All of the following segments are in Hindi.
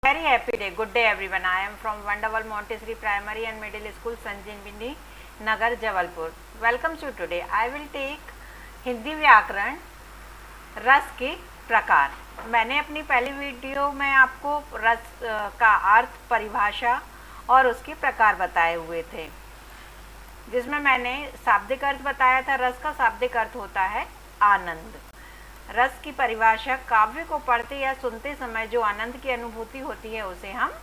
Very happy day. Good day everyone. I am from Wonderful Montessori Primary and Middle School, Sanjeevani Nagar, Jabalpur. Welcome to today. I will take Hindi व्याकरण रस के प्रकार। मैंने अपनी पहली वीडियो में आपको रस का अर्थ, परिभाषा और उसके प्रकार बताए हुए थे, जिसमें मैंने शाब्दिक अर्थ बताया था। रस का शाब्दिक अर्थ होता है आनंद। रस की परिभाषा, काव्य को पढ़ते या सुनते समय जो आनंद की अनुभूति होती है उसे हम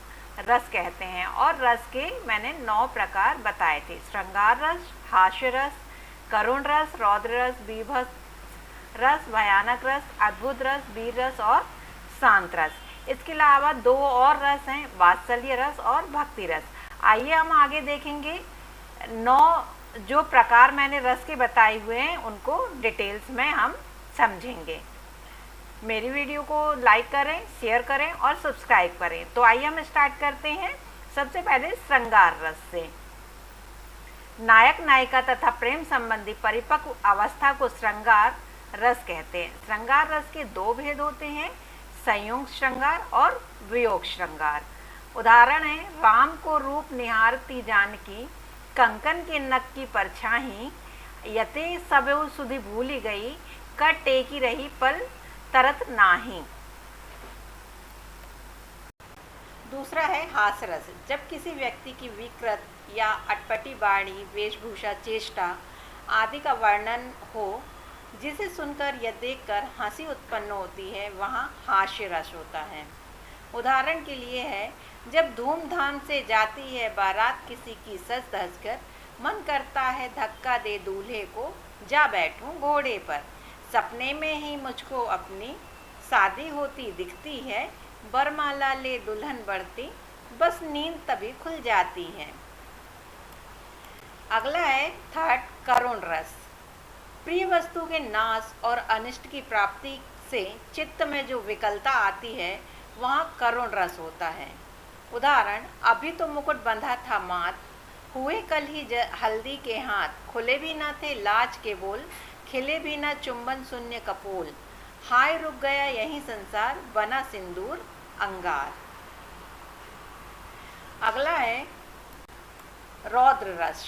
रस कहते हैं। और रस के मैंने 9 प्रकार बताए थे: श्रृंगार रस, हास्य रस, करुण रस, रौद्र रस, बीभत्स रस, भयानक रस, अद्भुत रस, वीर रस और शांत रस। इसके अलावा 2 और रस हैं, वात्सल्य रस और भक्ति रस। आइए हम आगे देखेंगे। 9 जो प्रकार मैंने रस के बताए हुए हैं उनको डिटेल्स में हम समझेंगे। मेरी वीडियो को लाइक करें, शेयर करें और सब्सक्राइब करें। तो आइए हम स्टार्ट करते हैं। सबसे पहले श्रृंगार रस से। नायक नायिका तथा प्रेम संबंधी परिपक्व अवस्था को श्रृंगार रस कहते हैं। श्रृंगार रस के 2 भेद होते हैं, संयोग श्रृंगार और वियोग श्रृंगार। उदाहरण है: राम को रूप निहारती जानकी, कंकन के नक की परछाई, यते सबउ सुधि भूली गई, कर टेकी रही पल तरत नाही। दूसरा है हास्य रस। जब किसी व्यक्ति की विकृत या अटपटी वाणी, वेशभूषा, चेष्टा आदि का वर्णन हो, जिसे सुनकर या देखकर हंसी उत्पन्न होती है, वहाँ हास्य रस होता है। उदाहरण के लिए है: जब धूमधाम से जाती है बारात किसी की सज धज कर, मन करता है धक्का दे दूल्हे को, जा बैठूं घोड़े पर। सपने में ही मुझको अपनी शादी होती दिखती है, बरमाला ले दुल्हन बढ़ती, बस नींद तभी खुल जाती है। अगला है थर्ड, करुण रस। प्रिय वस्तु के नाश और अनिष्ट की प्राप्ति से चित्त में जो विकलता आती है, वहाँ करुण रस होता है। उदाहरण: अभी तो मुकुट बंधा था माथ, हुए कल ही हल्दी के हाथ, खुले भी न थे लाज के बोल, खिले भी न चुंबन शून्य कपोल, हाय रुक गया यही संसार, बना सिंदूर अंगार। अगला है रौद्र रस।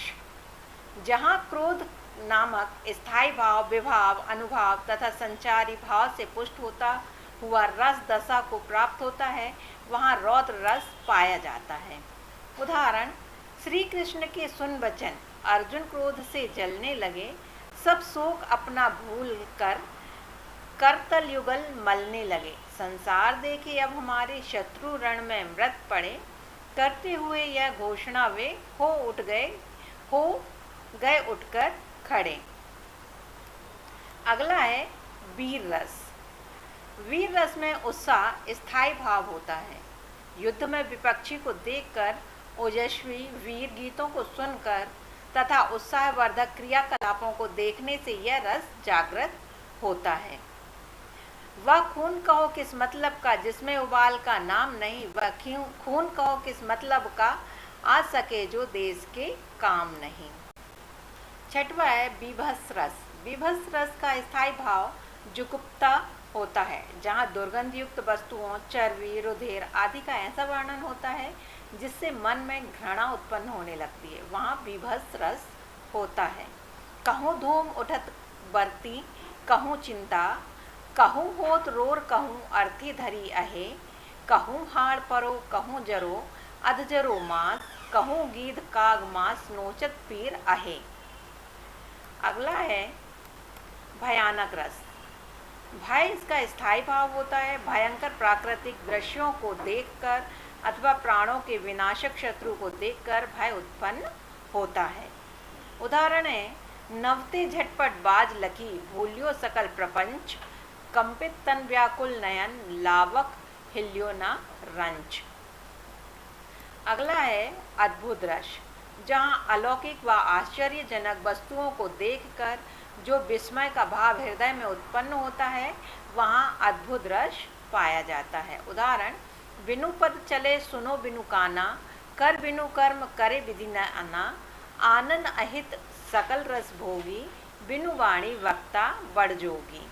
जहाँ क्रोध नामक स्थायी भाव, विभाव, अनुभाव तथा संचारी भाव से पुष्ट होता हुआ रस दशा को प्राप्त होता है, वहाँ रौद्र रस पाया जाता है। उदाहरण: श्री कृष्ण के सुन वचन, अर्जुन क्रोध से जलने लगे, सब शोक अपना भूल कर करतल युगल मलने लगे, संसार देखे अब हमारे शत्रु रण में मृत पड़े, करते हुए यह घोषणा वे हो गए उठकर खड़े। अगला है वीर रस। वीर रस में उत्साह, स्थायी भाव होता है। युद्ध में विपक्षी को देखकर, ओजस्वी वीर गीतों को सुनकर तथा उत्साहवर्धक क्रियाकलापों को देखने से यह रस जागृत होता है। वह खून कहो किस मतलब का जिसमें उबाल का नाम नहीं, वह खून कहो किस मतलब का आ सके जो देश के काम नहीं। छठवां है बीभत्स रस। बीभत्स रस का स्थायी भाव जुगुप्ता होता है, जहाँ दुर्गंध युक्त वस्तुओं, चर्बी, रुधिर आदि का ऐसा वर्णन होता है जिससे मन में घृणा उत्पन्न होने लगती है, वहाँ बीभत्स रस होता है। कहूँ धूम उठत बरती, कहूँ चिंता, कहूँ होत रोर, कहूँ अर्थी धरी अहे, कहूँ हाड़ परो, कहूँ जरो अधजरो मास, कहूँ गीध काग मास, नोचत पीर अहे। अगला है भयानक रस। भय इसका स्थायी भाव होता है। भयंकर प्राकृतिक दृश्यों को देखकर अथवा प्राणों के विनाशक शत्रु को देखकर भय उत्पन्न होता है। उदाहरण है: नवते झटपट बाज लकी, भूलियो सकल प्रपंच, कंपित तन व्याकुल नयन, लावक हिल्यो न रंच। अगला है अद्भुत रस। जहाँ अलौकिक व आश्चर्यजनक वस्तुओं को देखकर जो विस्मय का भाव हृदय में उत्पन्न होता है, वहाँ अद्भुत रस पाया जाता है। उदाहरण: बिनु पद चले सुनो बिनु काना, कर बिनु कर्म करे विधि न आना, आनंद अहित सकल रस भोगी, बिनु वाणी वक्ता बड़ जोगी।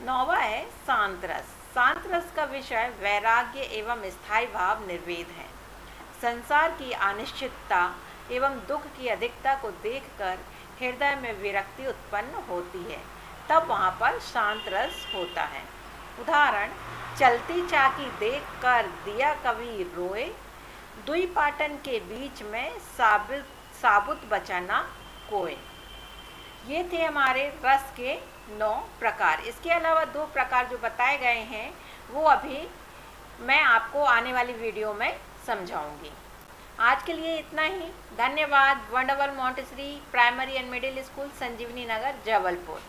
9वां है शांत रस। शांत रस का विषय वैराग्य एवं स्थायी भाव निर्वेद है। संसार की अनिश्चितता एवं दुख की अधिकता को देखकर हृदय में विरक्ति उत्पन्न होती है, तब वहाँ पर शांत रस होता है। उदाहरण, चलती चाकी देखकर दिया कवि रोए, दुई पाटन के बीच में साबुत बचा ना कोय। ये थे हमारे रस के 9 प्रकार। इसके अलावा 2 प्रकार जो बताए गए हैं वो अभी मैं आपको आने वाली वीडियो में समझाऊंगी। आज के लिए इतना ही। धन्यवाद। Wonderful Montessori primary and middle school, Sanjeevani Nagar, Jabalpur.